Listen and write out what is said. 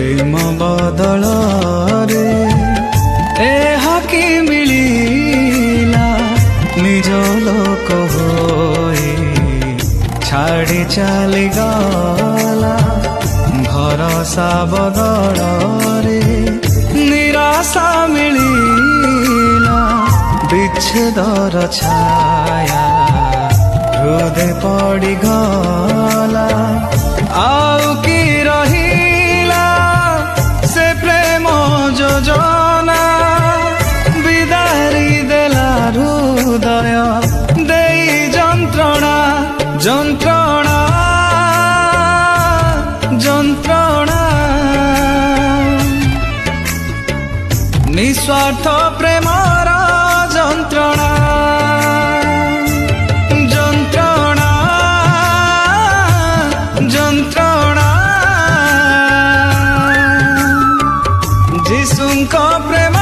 प्रेम बदल रे एहाकी मिलिला निज लोक होई छाड़ी चली गला भरोसा बदल रे निराशा मिलिला विच्छेदर छाया हृदय पड़ी गला आउ की रहिला से प्रेम योजना विदारी देला हृदय देई जंत्रणा जंत्रणा जंत्रणा निस्वार्थ प्रेमर जंत्रणा जंत्रणा जंत्रणा जीशुଙ୍କ प्रेम